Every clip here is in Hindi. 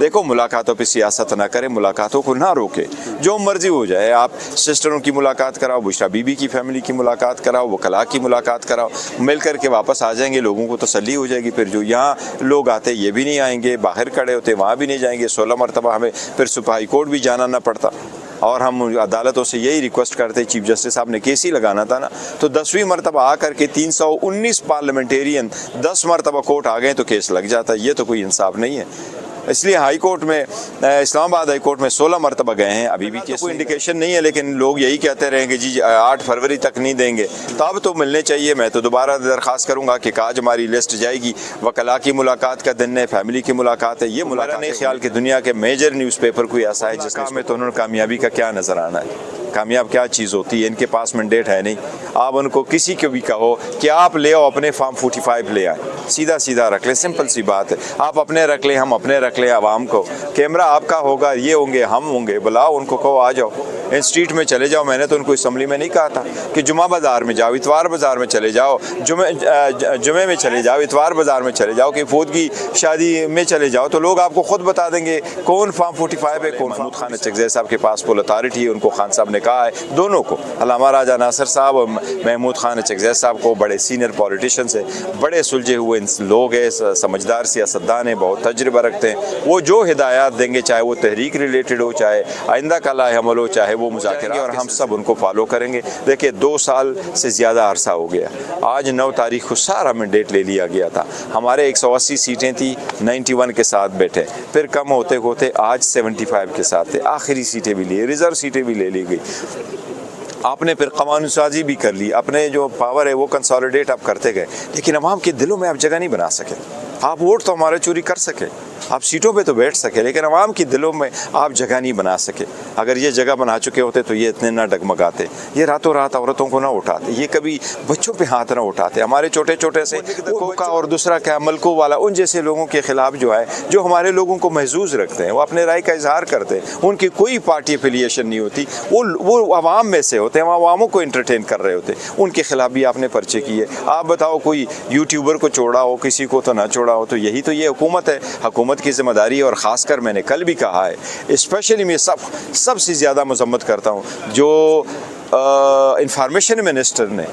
देखो मुलाकातों पे सियासत ना करें, मुलाकातों को ना रोके, जो मर्जी हो जाए। आप सिस्टरों की मुलाकात कराओ, बुशरा बीबी की फैमिली की मुलाकात कराओ, वकला की मुलाकात कराओ, मिल करके वापस आ जाएंगे, लोगों को तसल्ली हो जाएगी। फिर जो यहाँ लोग आते ये भी नहीं आएंगे, बाहर खड़े होते वहाँ भी नहीं जाएंगे, 16 मरतबा हमें फिर सुप्रीम हाई कोर्ट भी जाना ना पड़ता। और हम अदालतों से यही रिक्वेस्ट करते, चीफ जस्टिस साहब ने केस ही लगाना था ना, तो 10वीं मरतबा आकर के 319 पार्लियामेंटेरियन 10 मरतबा कोर्ट आ गए तो केस लग जाता। ये तो कोई इंसाफ नहीं है। इसलिए हाई कोर्ट में, इस्लामाबाद हाई कोर्ट में 16 मरतबा गए हैं, अभी भी केस कोई इंडिकेशन नहीं है। लेकिन लोग यही कहते रहेंगे जी 8 फरवरी तक नहीं देंगे, तो अब तो मिलने चाहिए। मैं तो दोबारा दरख्वास्त करूंगा कि आज हमारी लिस्ट जाएगी, वकला की मुलाकात का दिन है, फैमिली की मुलाकात है। ये मुलाकात नहीं ख्याल कि दुनिया के मेजर न्यूज़पेपर कोई ऐसा है जिसमें तो उन्होंने कामयाबी का क्या नज़र आना है। कामयाब क्या चीज़ होती है, इनके पास मैंडेट है नहीं। आप उनको किसी को भी कहो कि आप ले आओ अपने फॉर्म 45 ले आए, सीधा सीधा रख ले, सिंपल सी बात है। आप अपने रख ले, हम अपने रख ले, आवाम को कैमरा आपका होगा, ये होंगे हम होंगे, बुलाओ उनको, कहो आ जाओ, इन स्ट्रीट में चले जाओ। मैंने तो उनको असम्बली में नहीं कहा था कि जुमा बाज़ार में जाओ, इतवार बाज़ार में चले जाओ, जुमे में चले जाओ, इतवार बाज़ार में चले जाओ, कि फौत की शादी में चले जाओ, तो लोग आपको खुद बता देंगे कौन फॉर्म 45 है, कौन। महमूद खान चकज़ई साहब के पास फुल अथॉरिटी है, उनको खान साहब ने कहा है, दोनों को, अल्लामा राजा नासिर साहब और महमूद खान चकज़ई साहब को, बड़े सीनियर पॉलिटिशियंस हैं, बड़े सुलझे हुए लोग हैं, समझदार सियासतदान हैं, बहुत तजुर्बा रखते हैं। वो जो हिदायत देंगे, चाहे वो तहरीक रिलेटेड हो, चाहे आइंदा का लाएहमल हो, चाहे वो मुज़ाकरा, और हम सब उनको फॉलो करेंगे। देखिए 2 साल से ज़्यादा अरसा हो गया, आज 9 तारीख को सारा मैंडेट ले लिया गया था। हमारे 180 सीटें थी, 91 के साथ बैठे, फिर कम होते होते आज 75 के साथ थे, आखिरी सीटें भी ली, रिजर्व सीटें भी ले ली गई। आपने फिर कानून साजी भी कर ली, अपने जो पावर है वो कंसोलिडेट आप करते गए, लेकिन अवाम के दिलों में आप जगह नहीं बना सके। आप वोट तो हमारे चोरी कर सके, आप सीटों पे तो बैठ सके, लेकिन अवाम की दिलों में आप जगह नहीं बना सके। अगर ये जगह बना चुके होते तो ये इतने ना डगमगाते, ये रातों रात औरतों को ना उठाते, ये कभी बच्चों पे हाथ ना उठाते। हमारे छोटे छोटे से कोका और दूसरा क्या मलको वाला, उन जैसे लोगों के खिलाफ जो है, जो हमारे लोगों को महजूज रखते हैं, वो अपने राय का इजहार करते हैं, उनकी कोई पार्टी एफिलिएशन नहीं होती, वो अवाम में से होते हैं, वो अवामों को इंटरटेन कर रहे होते हैं, उनके खिलाफ भी आपने पर्चे किए। आप बताओ कोई यूट्यूबर को छोड़ा हो, किसी को तो ना छोड़ा हो, तो यही तो ये हुकूमत है, हुकूमत की जिम्मेदारी है। और ख़ासकर मैंने कल भी कहा है, स्पेशली मैं सबसे ज़्यादा मजम्मत करता हूँ जो इंफॉर्मेशन मिनिस्टर ने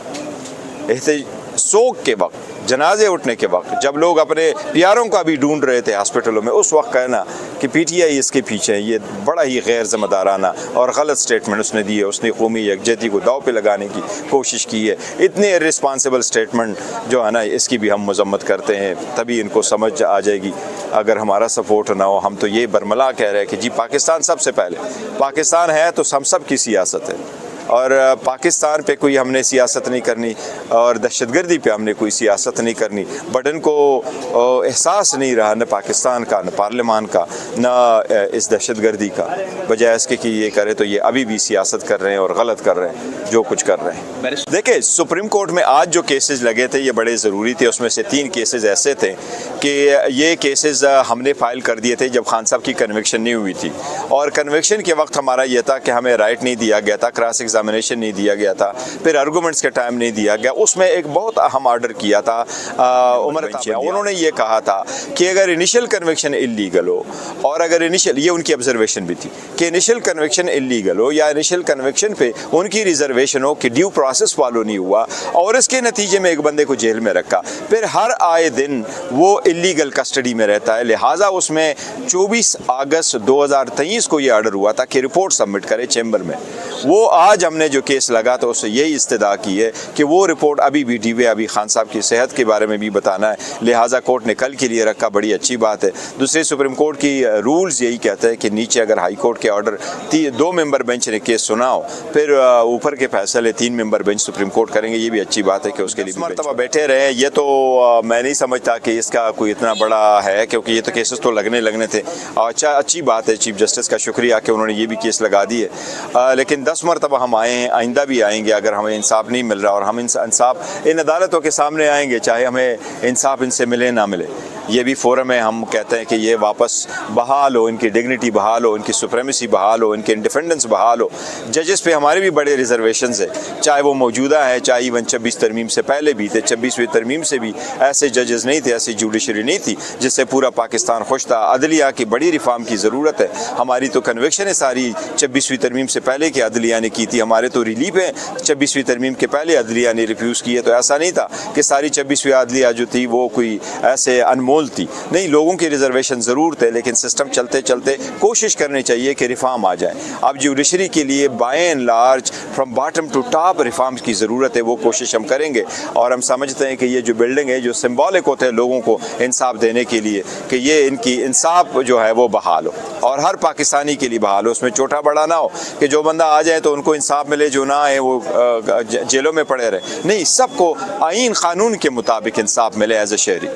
सोग के वक्त, जनाजे उठने के वक्त, जब लोग अपने प्यारों का भी ढूंढ रहे थे हॉस्पिटलों में, उस वक्त कहना कि पीटीआई इसके पीछे है, ये बड़ा ही गैर ज़िम्मेदाराना और गलत स्टेटमेंट उसने दी है। उसने कौमी यकजहती को दाव पे लगाने की कोशिश की है। इतने इर्रिस्पॉन्सिबल स्टेटमेंट जो है ना, इसकी भी हम मजम्मत करते हैं, तभी इनको समझ आ जाएगी। अगर हमारा सपोर्ट ना हो, हम तो ये बरमला कह रहे हैं कि जी पाकिस्तान सबसे पहले, पाकिस्तान है तो हम सब की सियासत है, और पाकिस्तान पे कोई हमने सियासत नहीं करनी, और दहशतगर्दी पे हमने कोई सियासत नहीं करनी। बटन को एहसास नहीं रहा न पाकिस्तान का, न पार्लियामान का, न इस दहशतगर्दी का, बजाय इसके कि ये करे तो ये अभी भी सियासत कर रहे हैं और गलत कर रहे हैं जो कुछ कर रहे हैं। देखिए सुप्रीम कोर्ट में आज जो केसेस लगे थे ये बड़े ज़रूरी थे। उसमें से 3 केसेस ऐसे थे कि ये केसेस हमने फ़ाइल कर दिए थे जब खान साहब की कन्विक्शन नहीं हुई थी, और कन्विक्शन के वक्त हमारा ये था कि हमें राइट नहीं दिया गया था, क्रॉस एग्जामिनेशन नहीं दिया गया था, फिर आर्गूमेंट्स के टाइम नहीं दिया गया। उसमें एक बहुत अहम ऑर्डर किया था उमर उन्होंने ये कहा था कि अगर इनिशियल कन्विक्शन इलीगल हो, और अगर इनिशियल, ये उनकी ऑब्जर्वेशन भी थी कि इनिशियल कन्विक्शन इलीगल हो या इनिशियल कन्विक्शन पे उनकी रिजर्वेशन हो कि ड्यू प्रोसेस फॉलो नहीं हुआ और इसके नतीजे में एक बंदे को जेल में रखा, फिर हर आए दिन वो इलीगल कस्टडी में रहता है। लिहाजा उसमें 24 अगस्त 2023 को ये ऑर्डर हुआ था कि रिपोर्ट सबमिट करे चैम्बर में। वो आज हमने जो केस लगा तो उससे यही इस्तदा की है कि वो रिपोर्ट अभी भी डी वे अभी खान साहब की सेहत के बारे में भी बताना है, लिहाजा कोर्ट ने कल के लिए रखा, बड़ी अच्छी बात है। दूसरे सुप्रीम कोर्ट की रूल्स यही कहते हैं कि नीचे अगर हाई कोर्ट के ऑर्डर 2 मेंबर बेंच ने केस सुना हो, फिर ऊपर के फैसले 3 मेंबर बेंच सुप्रीम कोर्ट करेंगे, ये भी अच्छी बात है कि उसके लिए मरतबा बैठे रहे। ये तो मैं नहीं समझता कि इसका कोई इतना बड़ा है, क्योंकि ये तो केसेस तो लगने थे। अच्छा, अच्छी बात है, चीफ जस्टिस का शुक्रिया कि उन्होंने ये भी केस लगा दिए, लेकिन 10 मरतबा हम आए हैं, आइंदा भी आएंगे अगर हमें इंसाफ नहीं मिल रहा, और हम इंसाफ इन अदालतों के सामने आएंगे चाहे हमें इंसाफ इनसे मिले ना मिले। ये भी फोरम है, हम कहते हैं कि ये वापस बहाल हो, इनकी डिग्निटी बहाल हो, इनकी सुप्रेमेसी बहाल हो, इनके इंडिपेंडेंस बहाल हो। जजेस पे हमारे भी बड़े रिजर्वेशंस है, चाहे वो मौजूदा है, चाहे इवन 26 तरमीम से पहले भी थे। 26वीं तरमीम से भी ऐसे जजेस नहीं थे, ऐसी जुडिशरी नहीं थी जिससे पूरा पाकिस्तान खुश था। अदलिया की बड़ी रिफॉर्म की ज़रूरत है। हमारी तो कन्विक्शन है सारी 26वीं तरमीम से पहले कि अदलिया ने की थी, हमारे तो रिलीफ है 26वीं तरमीम के पहले अदलिया ने रिफ्यूज़ की है। तो ऐसा नहीं था कि सारी 26वीं अदलिया जो थी वो कोई ऐसे अनमोल थी, नहीं, लोगों की रिजर्वेशन ज़रूर थे, लेकिन सिस्टम चलते चलते कोशिश करनी चाहिए कि रिफॉर्म आ जाए। अब जुडिशरी के लिए by and large from bottom to top reforms की ज़रूरत है, वो कोशिश हम करेंगे। और हम समझते हैं कि ये जो बिल्डिंग है, जो सिंबॉलिक होते हैं लोगों को इंसाफ देने के लिए, कि ये इनकी इंसाफ जो है वो बहाल हो और हर पाकिस्तानी के लिए बहाल हो, उसमें छोटा बड़ा ना हो कि जो बंदा आ जाए तो उनको इंसाफ मिले, जो ना आए वो जेलों में पड़े रहे। नहीं, सबको आईन कानून के मुताबिक इंसाफ मिले एज ए शहरी।